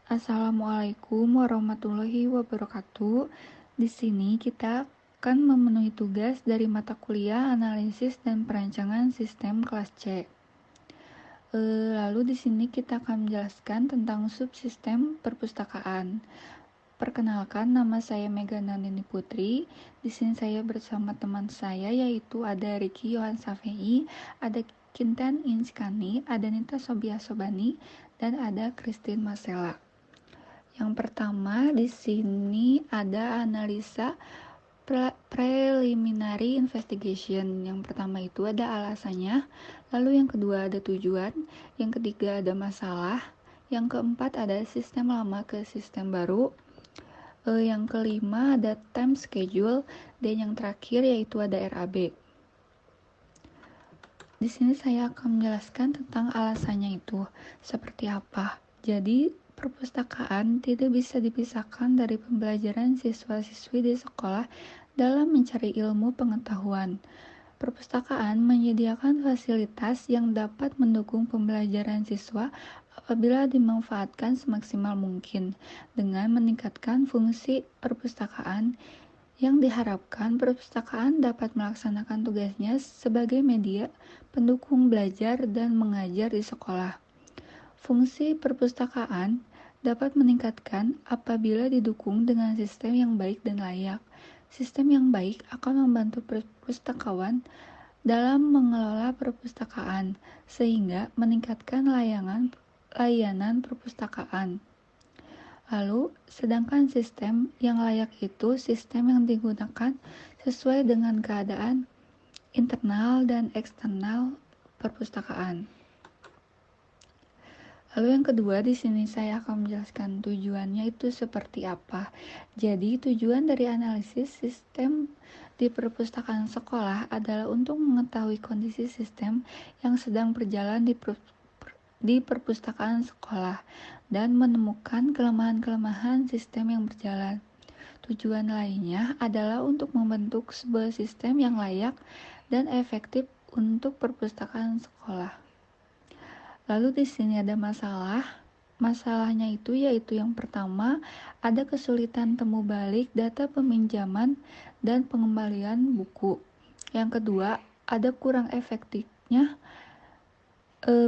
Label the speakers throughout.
Speaker 1: Assalamualaikum warahmatullahi wabarakatuh. Di sini kita akan memenuhi tugas dari mata kuliah Analisis dan Perancangan Sistem kelas C. Lalu di sini kita akan menjelaskan tentang subsistem perpustakaan. Perkenalkan, nama saya Mega Nandini Putri. Di sini saya bersama teman saya yaitu ada Riki Yohan Safei, ada Kinten Inskani, ada Nita Sobia Sobani, dan ada Christine Masela. Yang pertama di sini ada analisa preliminary investigation. Yang pertama itu ada alasannya, lalu yang kedua ada tujuan, yang ketiga ada masalah, yang keempat ada sistem lama ke sistem baru, yang kelima ada time schedule, dan yang terakhir yaitu ada RAB. Di sini saya akan menjelaskan tentang alasannya itu seperti apa. Jadi, perpustakaan tidak bisa dipisahkan dari pembelajaran siswa-siswi di sekolah dalam mencari ilmu pengetahuan. Perpustakaan menyediakan fasilitas yang dapat mendukung pembelajaran siswa apabila dimanfaatkan semaksimal mungkin dengan meningkatkan fungsi perpustakaan yang diharapkan perpustakaan dapat melaksanakan tugasnya sebagai media pendukung belajar dan mengajar di sekolah. Fungsi perpustakaan dapat meningkatkan apabila didukung dengan sistem yang baik dan layak. Sistem yang baik akan membantu perpustakawan dalam mengelola perpustakaan, sehingga meningkatkan layanan perpustakaan. Lalu, sedangkan sistem yang layak itu sistem yang digunakan sesuai dengan keadaan internal dan eksternal perpustakaan. Lalu yang kedua, di sini saya akan menjelaskan tujuannya itu seperti apa. Jadi, tujuan dari analisis sistem di perpustakaan sekolah adalah untuk mengetahui kondisi sistem yang sedang berjalan di perpustakaan sekolah dan menemukan kelemahan-kelemahan sistem yang berjalan. Tujuan lainnya adalah untuk membentuk sebuah sistem yang layak dan efektif untuk perpustakaan sekolah. Lalu di sini ada masalah. Masalahnya itu yaitu yang pertama, ada kesulitan temu balik data peminjaman dan pengembalian buku. Yang kedua, ada kurang efektifnya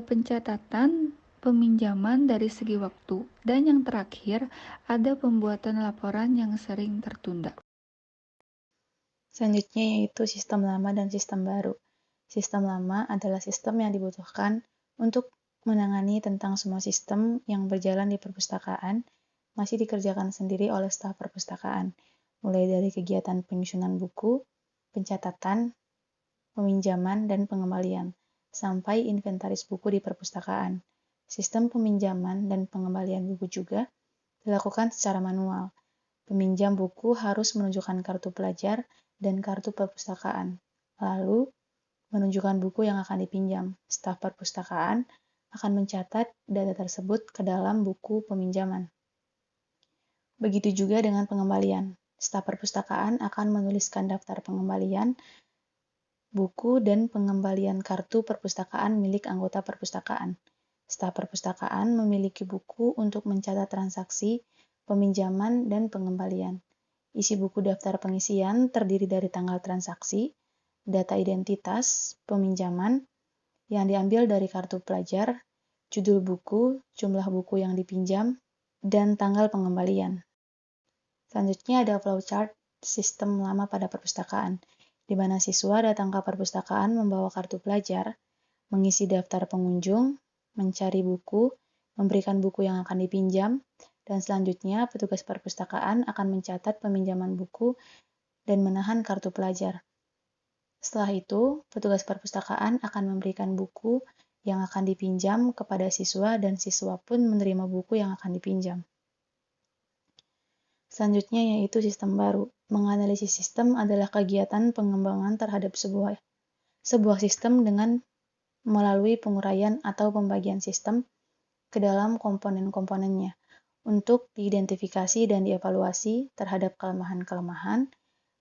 Speaker 1: pencatatan peminjaman dari segi waktu. Dan yang terakhir, ada pembuatan laporan yang sering tertunda.
Speaker 2: Selanjutnya yaitu sistem lama dan sistem baru. Sistem lama adalah sistem yang dibutuhkan untuk menangani tentang semua sistem yang berjalan di perpustakaan masih dikerjakan sendiri oleh staf perpustakaan, mulai dari kegiatan penyusunan buku, pencatatan, peminjaman, dan pengembalian, sampai inventaris buku di perpustakaan. Sistem peminjaman dan pengembalian buku juga dilakukan secara manual. Peminjam buku harus menunjukkan kartu pelajar dan kartu perpustakaan, lalu menunjukkan buku yang akan dipinjam. Staf perpustakaan akan mencatat data tersebut ke dalam buku peminjaman. Begitu juga dengan pengembalian. Staf perpustakaan akan menuliskan daftar pengembalian buku dan pengembalian kartu perpustakaan milik anggota perpustakaan. Staf perpustakaan memiliki buku untuk mencatat transaksi, peminjaman, dan pengembalian. Isi buku daftar pengisian terdiri dari tanggal transaksi, data identitas, peminjaman, yang diambil dari kartu pelajar, judul buku, jumlah buku yang dipinjam, dan tanggal pengembalian. Selanjutnya ada flowchart sistem lama pada perpustakaan, di mana siswa datang ke perpustakaan membawa kartu pelajar, mengisi daftar pengunjung, mencari buku, memberikan buku yang akan dipinjam, dan selanjutnya petugas perpustakaan akan mencatat peminjaman buku dan menahan kartu pelajar. Setelah itu, petugas perpustakaan akan memberikan buku yang akan dipinjam kepada siswa dan siswa pun menerima buku yang akan dipinjam. Selanjutnya yaitu sistem baru. Menganalisis sistem adalah kegiatan pengembangan terhadap sebuah sistem dengan melalui penguraian atau pembagian sistem ke dalam komponen-komponennya untuk diidentifikasi dan dievaluasi terhadap kelemahan-kelemahan,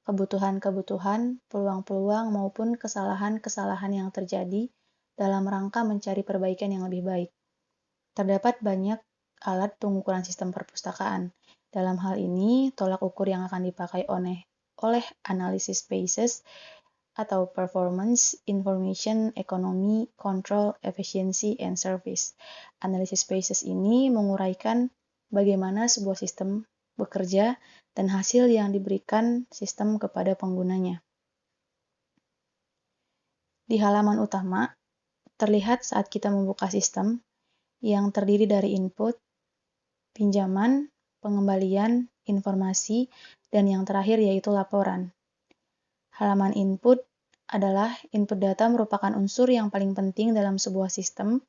Speaker 2: kebutuhan-kebutuhan, peluang-peluang maupun kesalahan-kesalahan yang terjadi dalam rangka mencari perbaikan yang lebih baik. Terdapat banyak alat pengukuran sistem perpustakaan. Dalam hal ini, tolak ukur yang akan dipakai oleh analisis spaces atau performance, information, economy, control, efficiency, and service. Analisis spaces ini menguraikan bagaimana sebuah sistem bekerja dan hasil yang diberikan sistem kepada penggunanya. Di halaman utama, terlihat saat kita membuka sistem yang terdiri dari input, pinjaman, pengembalian, informasi, dan yang terakhir yaitu laporan. Halaman input adalah input data merupakan unsur yang paling penting dalam sebuah sistem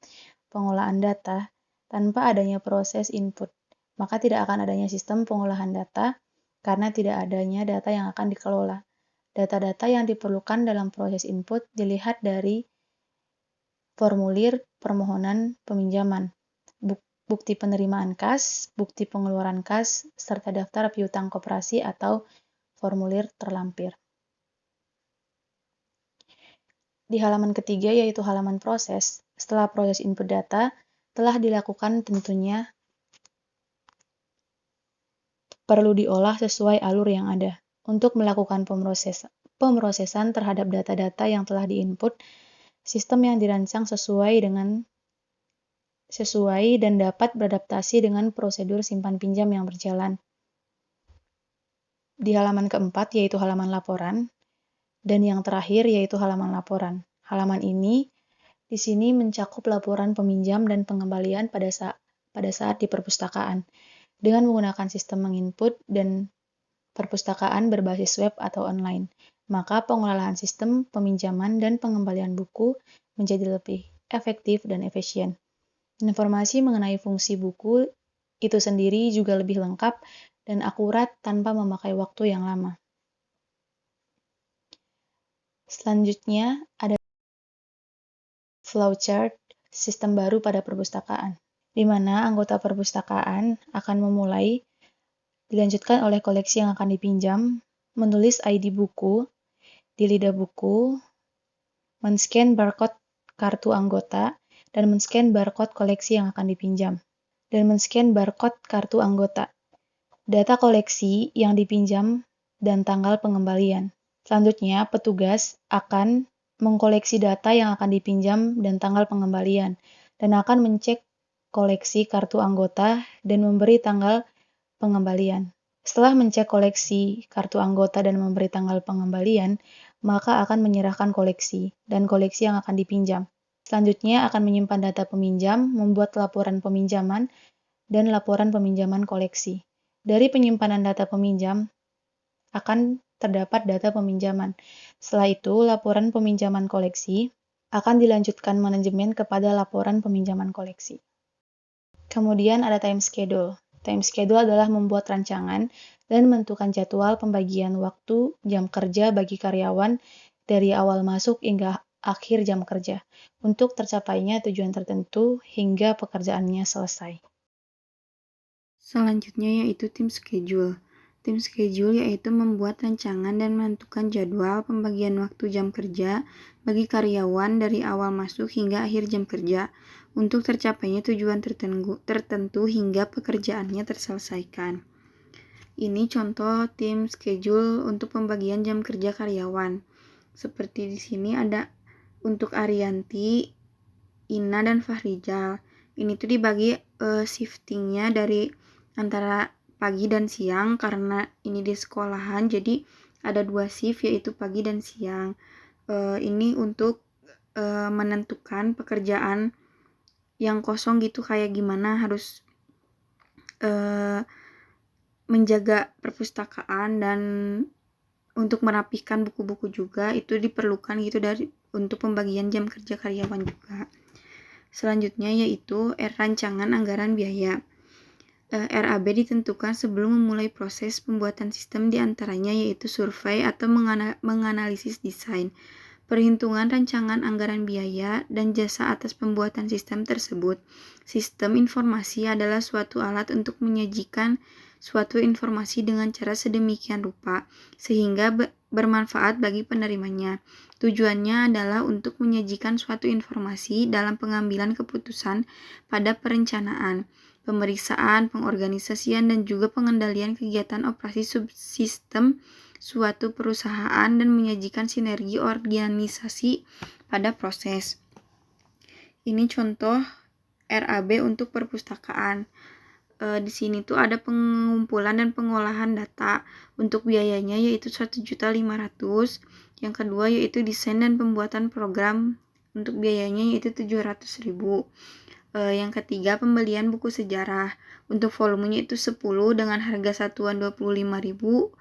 Speaker 2: pengolahan data. Tanpa adanya proses input, maka tidak akan adanya sistem pengolahan data karena tidak adanya data yang akan dikelola. Data-data yang diperlukan dalam proses input dilihat dari formulir permohonan peminjaman, bukti penerimaan kas, bukti pengeluaran kas, serta daftar piutang koperasi atau formulir terlampir. Di halaman ketiga yaitu halaman proses, setelah proses input data telah dilakukan tentunya perlu diolah sesuai alur yang ada. Untuk melakukan pemrosesan terhadap data-data yang telah diinput, sistem yang dirancang sesuai dan dapat beradaptasi dengan prosedur simpan pinjam yang berjalan. Di halaman keempat yaitu halaman laporan, dan yang terakhir yaitu halaman laporan. Halaman ini di sini mencakup laporan peminjam dan pengembalian pada saat di perpustakaan. Dengan menggunakan sistem menginput dan perpustakaan berbasis web atau online, maka pengelolaan sistem peminjaman dan pengembalian buku menjadi lebih efektif dan efisien. Informasi mengenai fungsi buku itu sendiri juga lebih lengkap dan akurat tanpa memakai waktu yang lama. Selanjutnya ada flowchart sistem baru pada perpustakaan, di mana anggota perpustakaan akan memulai dilanjutkan oleh koleksi yang akan dipinjam, menulis ID buku di lidah buku, men-scan barcode kartu anggota, dan men-scan barcode koleksi yang akan dipinjam, dan men-scan barcode kartu anggota, data koleksi yang dipinjam, dan tanggal pengembalian. Selanjutnya, petugas akan mengkoleksi data yang akan dipinjam dan tanggal pengembalian, dan akan mencek koleksi kartu anggota dan memberi tanggal pengembalian. Setelah mencek koleksi kartu anggota dan memberi tanggal pengembalian, maka akan menyerahkan koleksi dan koleksi yang akan dipinjam. Selanjutnya akan menyimpan data peminjam, membuat laporan peminjaman, dan laporan peminjaman koleksi. Dari penyimpanan data peminjam akan terdapat data peminjaman. Setelah itu, laporan peminjaman koleksi akan dilanjutkan manajemen kepada laporan peminjaman koleksi. Kemudian ada time schedule. Time schedule adalah membuat rancangan dan menentukan jadwal pembagian waktu jam kerja bagi karyawan dari awal masuk hingga akhir jam kerja untuk tercapainya tujuan tertentu hingga pekerjaannya selesai.
Speaker 1: Selanjutnya yaitu tim schedule. Tim schedule yaitu membuat rancangan dan menentukan jadwal pembagian waktu jam kerja bagi karyawan dari awal masuk hingga akhir jam kerja untuk tercapainya tujuan tertentu hingga pekerjaannya terselesaikan. Ini contoh tim schedule untuk pembagian jam kerja karyawan. Seperti di sini ada untuk Arianti, Ina, dan Fahrijal. Ini tuh dibagi shiftingnya dari antara pagi dan siang karena ini di sekolahan, jadi ada 2 shift yaitu pagi dan siang. Ini untuk menentukan pekerjaan yang kosong gitu, kayak gimana harus menjaga perpustakaan dan untuk merapikan buku-buku juga itu diperlukan gitu untuk pembagian jam kerja karyawan juga. Selanjutnya yaitu rancangan anggaran biaya. RAB ditentukan sebelum memulai proses pembuatan sistem, diantaranya yaitu survei atau menganalisis desain, perhitungan rancangan anggaran biaya, dan jasa atas pembuatan sistem tersebut. Sistem informasi adalah suatu alat untuk menyajikan suatu informasi dengan cara sedemikian rupa sehingga bermanfaat bagi penerimanya. Tujuannya adalah untuk menyajikan suatu informasi dalam pengambilan keputusan pada perencanaan, pemeriksaan, pengorganisasian, dan juga pengendalian kegiatan operasi subsistem suatu perusahaan dan menyajikan sinergi organisasi pada proses. Ini contoh RAB untuk perpustakaan. Di sini tuh ada pengumpulan dan pengolahan data. Untuk biayanya yaitu 1.500.000. Yang kedua yaitu desain dan pembuatan program. Untuk biayanya yaitu 700.000. Yang ketiga pembelian buku sejarah. Untuk volumenya itu 10 dengan harga satuan 25.000.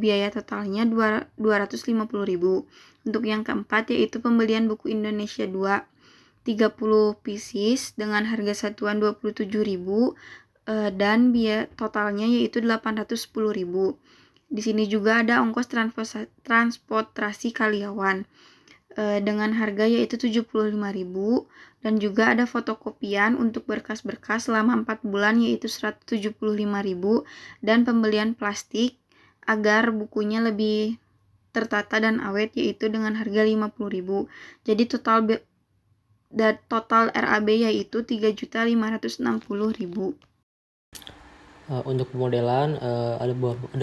Speaker 1: Biaya totalnya 250.000. Untuk yang keempat yaitu pembelian buku Indonesia 2 30 pieces dengan harga satuan 27.000 dan biaya totalnya yaitu 810.000. Di sini juga ada ongkos transportasi karyawan dengan harga yaitu 75.000 dan juga ada fotokopian untuk berkas-berkas selama 4 bulan yaitu 175.000 dan pembelian plastik agar bukunya lebih tertata dan awet yaitu dengan harga 50.000. Jadi total RAB yaitu 3.560.000.
Speaker 3: Untuk pemodelan ada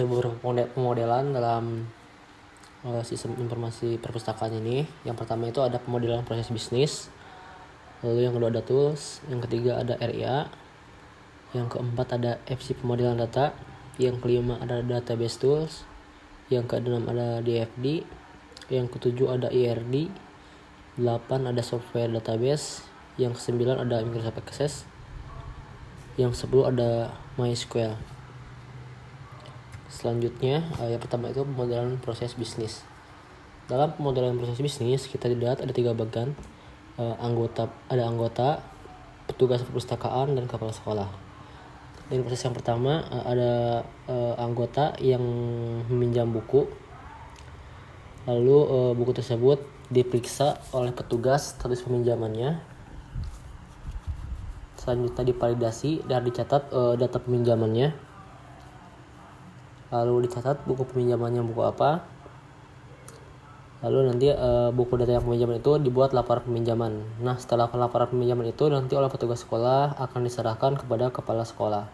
Speaker 3: beberapa pemodelan dalam sistem informasi perpustakaan ini. Yang pertama itu ada pemodelan proses bisnis, lalu yang kedua ada tools, yang ketiga ada RIA, yang keempat ada FC pemodelan data, yang kelima ada database tools, yang keenam ada DFD, yang ketujuh ada IRD, 8 ada software database, yang ke-9 ada Microsoft Access, yang 10 ada MySQL. Selanjutnya yang pertama itu pemodelan proses bisnis. Dalam pemodelan proses bisnis kita lihat ada 3 bagian, anggota, petugas perpustakaan, dan kepala sekolah. Dari proses yang pertama ada anggota yang meminjam buku, lalu buku tersebut diperiksa oleh petugas status peminjamannya. Selanjutnya divalidasi dan dicatat data peminjamannya. Lalu dicatat buku peminjamannya buku apa. Lalu nanti buku data yang peminjaman itu dibuat laporan peminjaman. Nah, setelah laporan peminjaman itu nanti oleh petugas sekolah akan diserahkan kepada kepala sekolah.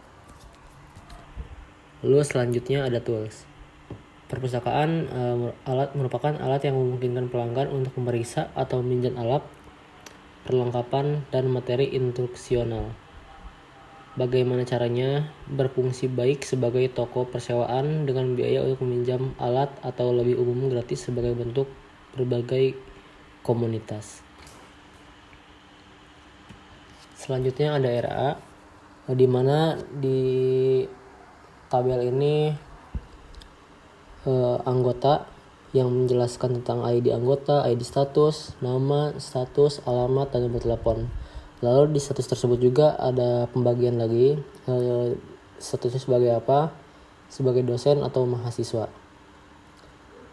Speaker 3: Lalu selanjutnya ada tools. Perpustakaan merupakan alat yang memungkinkan pelanggan untuk memeriksa atau meminjam alat, perlengkapan, dan materi instruksional. Bagaimana caranya? Berfungsi baik sebagai toko persewaan dengan biaya untuk meminjam alat atau lebih umum gratis sebagai bentuk berbagai komunitas. Selanjutnya ada RA, di mana di tabel ini anggota yang menjelaskan tentang ID anggota, ID status, nama, status, alamat, dan nomor telepon. Lalu di status tersebut juga ada pembagian lagi, statusnya sebagai apa, sebagai dosen atau mahasiswa.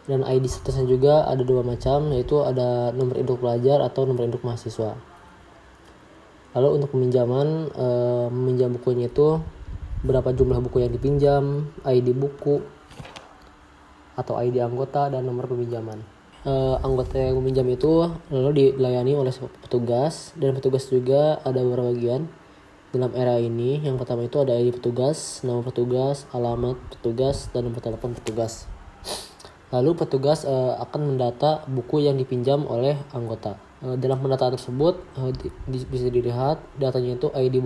Speaker 3: Dan ID statusnya juga ada 2 macam, yaitu ada nomor induk pelajar atau nomor induk mahasiswa. Lalu untuk peminjaman, meminjam bukunya itu berapa jumlah buku yang dipinjam, ID buku atau ID anggota, dan nomor peminjaman. Anggota yang meminjam itu lalu dilayani oleh petugas, dan petugas juga ada beberapa bagian dalam era ini. Yang pertama itu ada ID petugas, nama petugas, alamat petugas, dan nomor telepon petugas. Lalu petugas akan mendata buku yang dipinjam oleh anggota. Dalam pendataan tersebut bisa dilihat datanya itu ID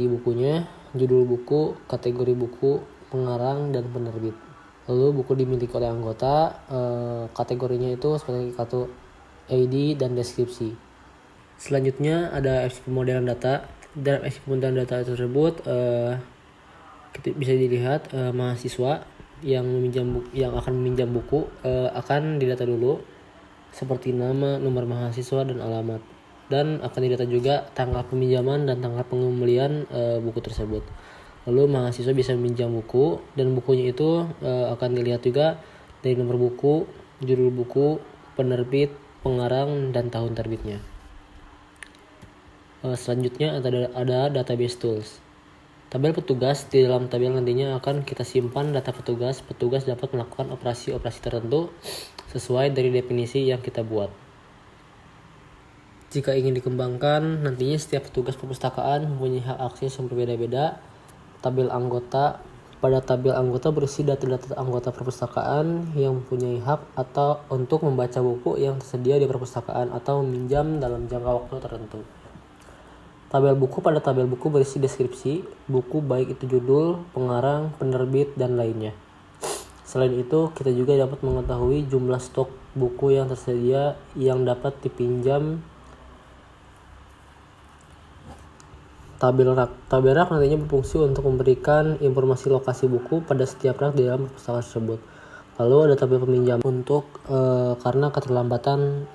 Speaker 3: bukunya, judul buku, kategori buku, pengarang, dan penerbit. Lalu buku dimiliki oleh anggota, kategorinya itu seperti kartu ID dan deskripsi. Selanjutnya ada FC pemodelan data. Dalam FC pemodelan data tersebut bisa dilihat mahasiswa yang akan meminjam buku akan didata dulu seperti nama, nomor mahasiswa, dan alamat. Dan akan didata juga tanggal peminjaman dan tanggal pengembalian buku tersebut. Lalu mahasiswa bisa meminjam buku, dan bukunya itu akan dilihat juga dari nomor buku, judul buku, penerbit, pengarang, dan tahun terbitnya. Selanjutnya ada database tools. Tabel petugas. Di dalam tabel nantinya akan kita simpan data petugas. Petugas dapat melakukan operasi-operasi tertentu sesuai dari definisi yang kita buat. Jika ingin dikembangkan, nantinya setiap petugas perpustakaan mempunyai hak akses yang berbeda-beda. Tabel anggota. Pada tabel anggota berisi data-data anggota perpustakaan yang mempunyai hak atau untuk membaca buku yang tersedia di perpustakaan atau meminjam dalam jangka waktu tertentu. Tabel buku. Pada tabel buku berisi deskripsi buku baik itu judul, pengarang, penerbit, dan lainnya. Selain itu, kita juga dapat mengetahui jumlah stok buku yang tersedia yang dapat dipinjam. Tabel rak. Tabel rak nantinya berfungsi untuk memberikan informasi lokasi buku pada setiap rak di dalam perpustakaan tersebut. Lalu ada tabel peminjam untuk karena keterlambatan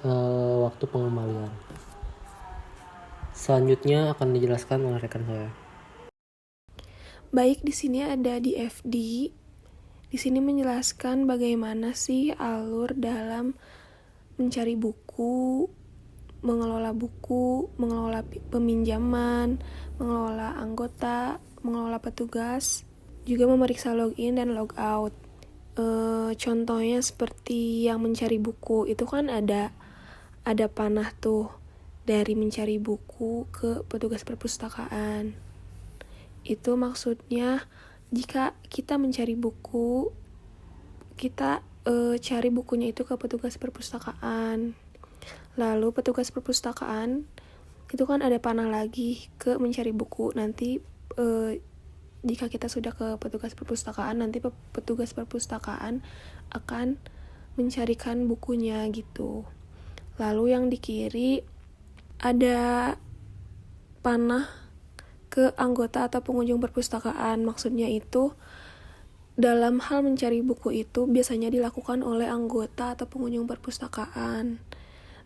Speaker 3: waktu pengembalian. Selanjutnya akan dijelaskan oleh rekan saya.
Speaker 4: Baik, di sini ada di FD. Di sini menjelaskan bagaimana sih alur dalam mencari buku, mengelola peminjaman, mengelola anggota, mengelola petugas, juga memeriksa login dan logout. Contohnya seperti yang mencari buku, itu kan ada panah tuh dari mencari buku ke petugas perpustakaan. Itu maksudnya jika kita mencari buku, kita cari bukunya itu ke petugas perpustakaan. Lalu petugas perpustakaan itu kan ada panah lagi ke mencari buku. Nanti jika kita sudah ke petugas perpustakaan, nanti petugas perpustakaan akan mencarikan bukunya gitu. Lalu yang di kiri ada panah ke anggota atau pengunjung perpustakaan. Maksudnya itu dalam hal mencari buku itu biasanya dilakukan oleh anggota atau pengunjung perpustakaan.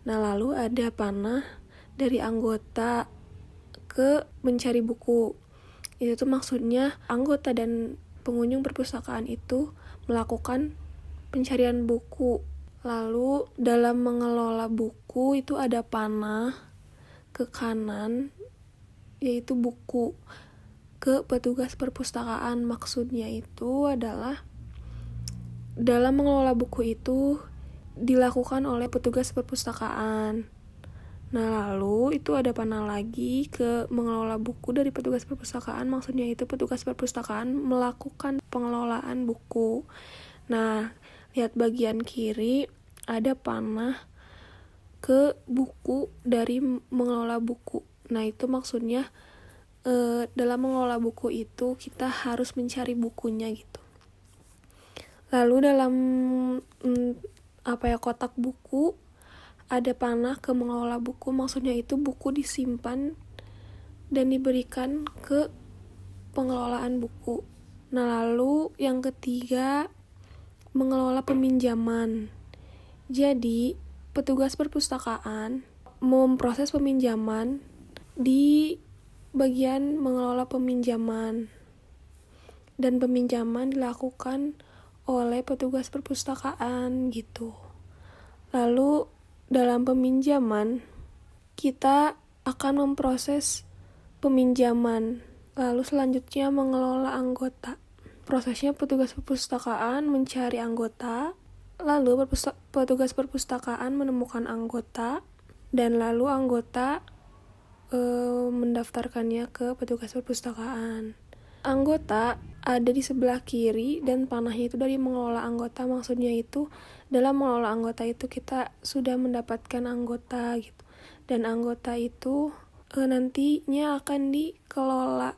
Speaker 4: Nah, lalu ada panah dari anggota ke mencari buku. Itu tuh maksudnya anggota dan pengunjung perpustakaan itu melakukan pencarian buku. Lalu dalam mengelola buku itu ada panah ke kanan, yaitu buku, ke petugas perpustakaan. Maksudnya itu adalah dalam mengelola buku itu dilakukan oleh petugas perpustakaan. Nah, lalu itu ada panah lagi ke mengelola buku dari petugas perpustakaan. Maksudnya itu petugas perpustakaan melakukan pengelolaan buku. Nah, lihat bagian kiri ada panah ke buku dari mengelola buku. Nah, itu maksudnya dalam mengelola buku itu kita harus mencari bukunya gitu. Lalu dalam kotak buku ada panah ke mengelola buku. Maksudnya itu buku disimpan dan diberikan ke pengelolaan buku. Nah, lalu yang ketiga mengelola peminjaman. Jadi petugas perpustakaan memproses peminjaman di bagian mengelola peminjaman, dan peminjaman dilakukan oleh petugas perpustakaan gitu. Lalu dalam peminjaman kita akan memproses peminjaman. Lalu selanjutnya mengelola anggota. Prosesnya petugas perpustakaan mencari anggota, lalu petugas perpustakaan menemukan anggota, dan lalu anggota mendaftarkannya ke petugas perpustakaan. Anggota ada di sebelah kiri dan panahnya itu dari mengelola anggota. Maksudnya itu dalam mengelola anggota itu kita sudah mendapatkan anggota gitu. Dan anggota itu nantinya akan dikelola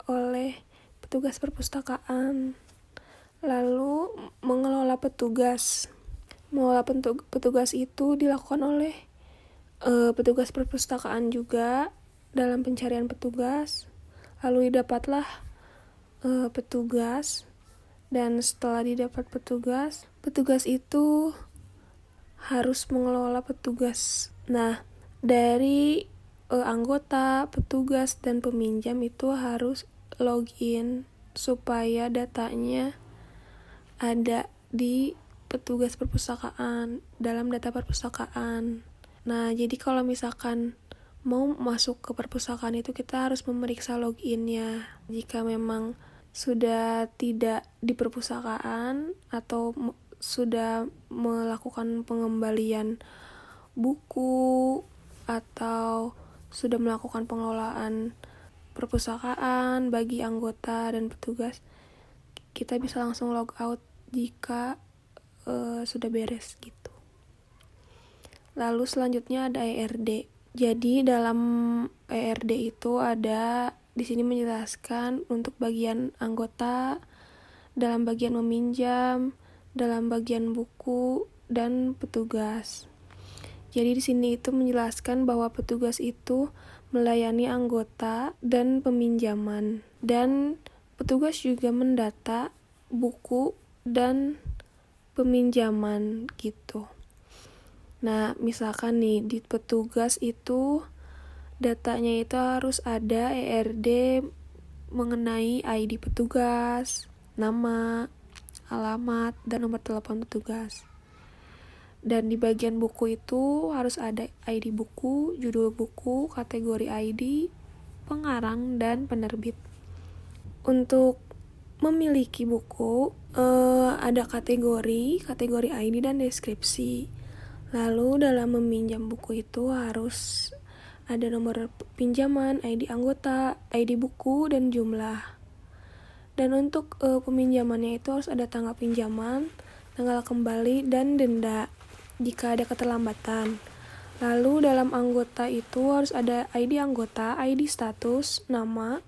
Speaker 4: oleh petugas perpustakaan. Lalu mengelola petugas. Mengelola petugas itu dilakukan oleh petugas perpustakaan juga dalam pencarian petugas. Lalu didapatlah petugas, dan setelah didapat petugas itu harus mengelola petugas. Nah, dari anggota, petugas, dan peminjam itu harus login supaya datanya ada di petugas perpustakaan, dalam data perpustakaan. Nah, jadi kalau misalkan mau masuk ke perpustakaan itu kita harus memeriksa loginnya. Jika memang sudah tidak di perpustakaan atau sudah melakukan pengembalian buku atau sudah melakukan pengelolaan perpustakaan bagi anggota dan petugas, kita bisa langsung log out jika sudah beres gitu. Lalu selanjutnya ada ERD. Jadi dalam ERD itu ada di sini menjelaskan untuk bagian anggota, dalam bagian meminjam, dalam bagian buku dan petugas. Jadi di sini itu menjelaskan bahwa petugas itu melayani anggota dan peminjaman, dan petugas juga mendata buku dan peminjaman gitu. Nah, misalkan nih di petugas itu datanya itu harus ada ERD mengenai ID petugas, nama, alamat, dan nomor telepon petugas. Dan di bagian buku itu harus ada ID buku, judul buku, kategori ID, pengarang, dan penerbit. Untuk memiliki buku, ada kategori ID dan deskripsi. Lalu dalam meminjam buku itu harus ada nomor pinjaman, ID anggota, ID buku, dan jumlah. Dan untuk peminjamannya itu harus ada tanggal pinjaman, tanggal kembali, dan denda jika ada keterlambatan. Lalu dalam anggota itu harus ada ID anggota, ID status, nama,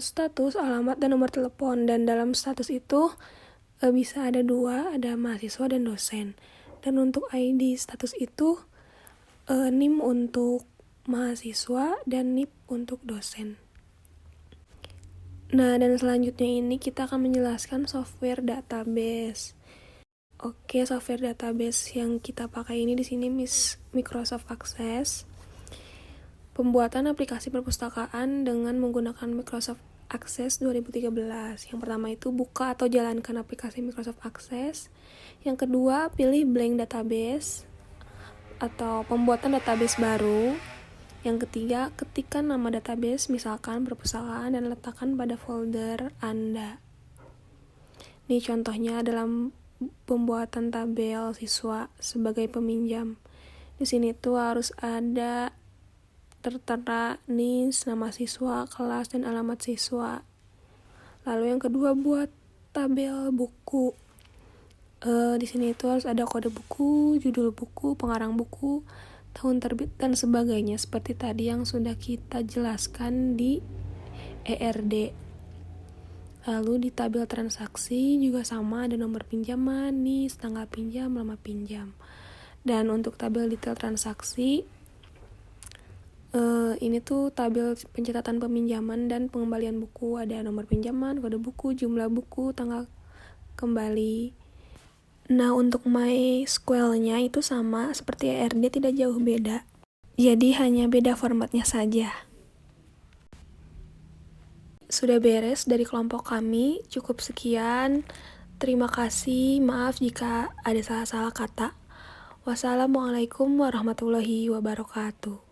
Speaker 4: status, alamat, dan nomor telepon. Dan dalam status itu bisa ada dua, ada mahasiswa dan dosen. Dan untuk ID status itu NIM untuk mahasiswa dan NIP untuk dosen. Nah, dan selanjutnya ini kita akan menjelaskan software database. Oke, software database yang kita pakai ini di sini Microsoft Access. Pembuatan aplikasi perpustakaan dengan menggunakan Microsoft Access 2013. Yang pertama itu buka atau jalankan aplikasi Microsoft Access. Yang kedua, pilih blank database atau pembuatan database baru. Yang ketiga, ketikkan nama database, misalkan perpustakaan, dan letakkan pada folder Anda. Ini contohnya dalam pembuatan tabel siswa sebagai peminjam. Di sini tuh harus ada tertera NIS, nama siswa, kelas, dan alamat siswa. Lalu yang kedua buat tabel buku. Di sini itu harus ada kode buku, judul buku, pengarang buku, tahun terbit, dan sebagainya seperti tadi yang sudah kita jelaskan di ERD. Lalu di tabel transaksi juga sama, ada nomor pinjaman, NIS, tanggal pinjam, lama pinjam. Dan untuk tabel detail transaksi, ini tuh tabel pencatatan peminjaman dan pengembalian buku, ada nomor pinjaman, kode buku, jumlah buku, tanggal kembali. Nah, untuk MySQL-nya itu sama seperti ERD, tidak jauh beda. Jadi hanya beda formatnya saja. Sudah beres dari kelompok kami, cukup sekian. Terima kasih, maaf jika ada salah-salah kata. Wassalamualaikum warahmatullahi wabarakatuh.